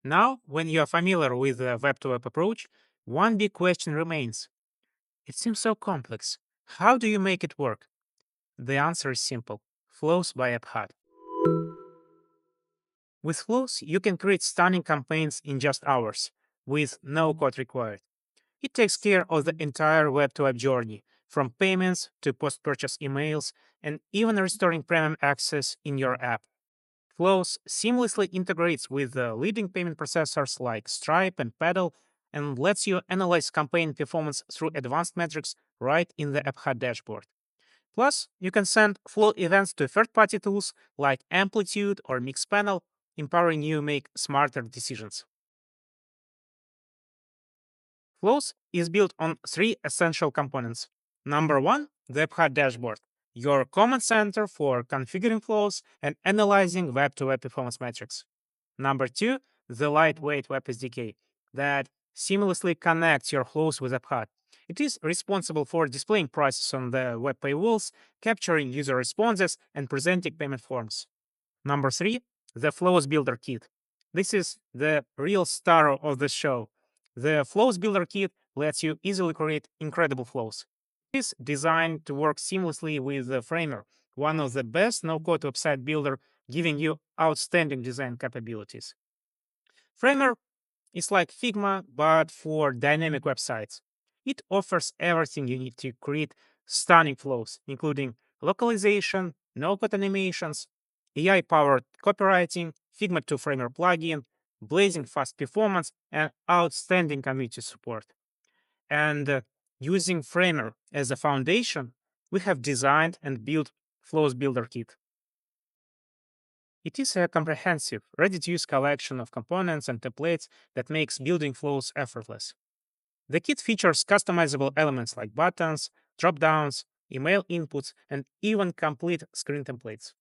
Now, when you are familiar with the web-to-web approach, one big question remains. It seems so complex. How do you make it work? The answer is simple. Flows by AppHut. With Flows, you can create stunning campaigns in just hours, with no code required. It takes care of the entire web-to-web journey, from payments to post-purchase emails, and even restoring premium access in your app. Flows seamlessly integrates with the leading payment processors like Stripe and Paddle and lets you analyze campaign performance through advanced metrics right in the AppHut dashboard. Plus, you can send flow events to third-party tools like Amplitude or Mixpanel, empowering you make smarter decisions. Flows is built on three essential components. Number one, the AppHut dashboard, your command center for configuring flows and analyzing web-to-web performance metrics. Number two, the lightweight Web SDK that seamlessly connects your flows with AppHut. It is responsible for displaying prices on the web paywalls, capturing user responses, and presenting payment forms. Number three, the Flows Builder Kit. This is the real star of the show. The Flows Builder Kit lets you easily create incredible flows. It is designed to work seamlessly with the Framer, one of the best no-code website builder, giving you outstanding design capabilities. Framer is like Figma, but for dynamic websites. It offers everything you need to create stunning flows, including localization, no-code animations, AI-powered copywriting, Figma to Framer plugin, blazing fast performance, and outstanding community support. And using Framer as a foundation, we have designed and built Flows Builder Kit. It is a comprehensive, ready-to-use collection of components and templates that makes building flows effortless. The kit features customizable elements like buttons, drop-downs, email inputs, and even complete screen templates.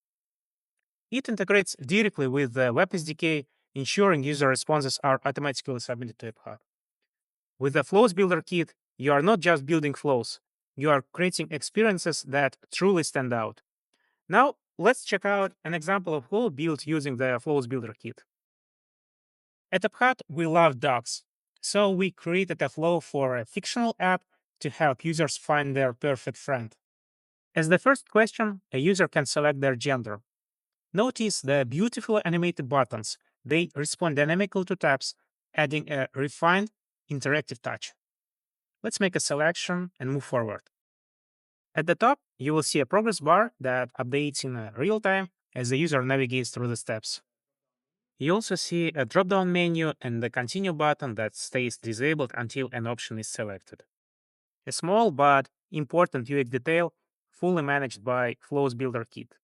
It integrates directly with the Web SDK, ensuring user responses are automatically submitted to AppHut. With the Flows Builder Kit, you are not just building flows, you are creating experiences that truly stand out. Now, let's check out an example of flow built using the Flows Builder Kit. At AppHut, we love dogs, so we created a flow for a fictional app to help users find their perfect friend. As the first question, a user can select their gender. Notice the beautiful animated buttons. They respond dynamically to taps, adding a refined, interactive touch. Let's make a selection and move forward. At the top, you will see a progress bar that updates in real time as the user navigates through the steps. You also see a drop-down menu and the continue button that stays disabled until an option is selected. A small but important UX detail, fully managed by Flows Builder Kit.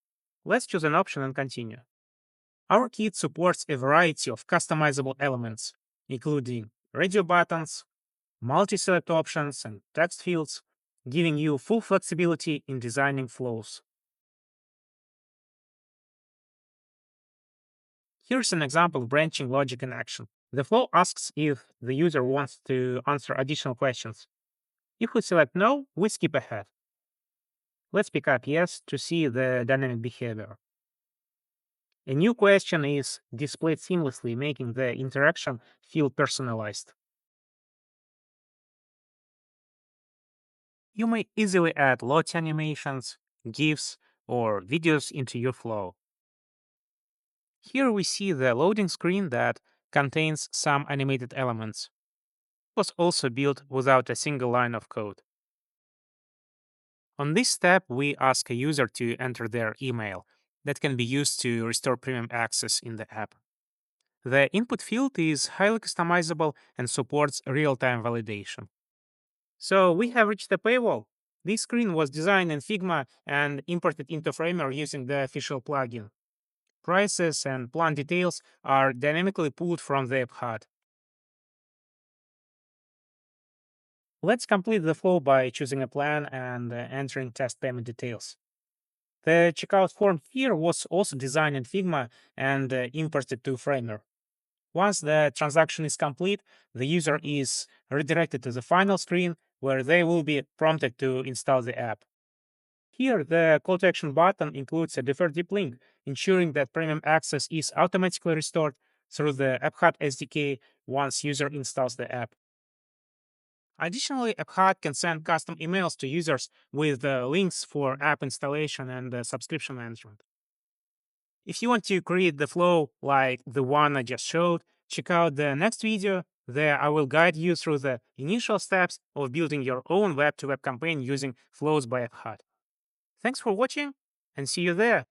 Let's choose an option and continue. Our kit supports a variety of customizable elements, including radio buttons, multi-select options, and text fields, giving you full flexibility in designing flows. Here's an example of branching logic in action. The flow asks if the user wants to answer additional questions. If we select no, we skip ahead. Let's pick up yes to see the dynamic behavior. A new question is displayed seamlessly, making the interaction feel personalized. You may easily add load animations, GIFs, or videos into your flow. Here we see the loading screen that contains some animated elements. It was also built without a single line of code. On this step, we ask a user to enter their email that can be used to restore premium access in the app. The input field is highly customizable and supports real-time validation. So we have reached the paywall. This screen was designed in Figma and imported into Framer using the official plugin. Prices and plan details are dynamically pulled from the AppHut. Let's complete the flow by choosing a plan and entering test payment details. The checkout form here was also designed in Figma and imported to Framer. Once the transaction is complete, the user is redirected to the final screen where they will be prompted to install the app. Here, the call to action button includes a deferred deep link, ensuring that premium access is automatically restored through the AppHut SDK once user installs the app. Additionally, AppHut can send custom emails to users with links for app installation and subscription management. If you want to create the flow like the one I just showed, check out the next video. There I will guide you through the initial steps of building your own web-to-web campaign using Flows by AppHut. Thanks for watching and see you there.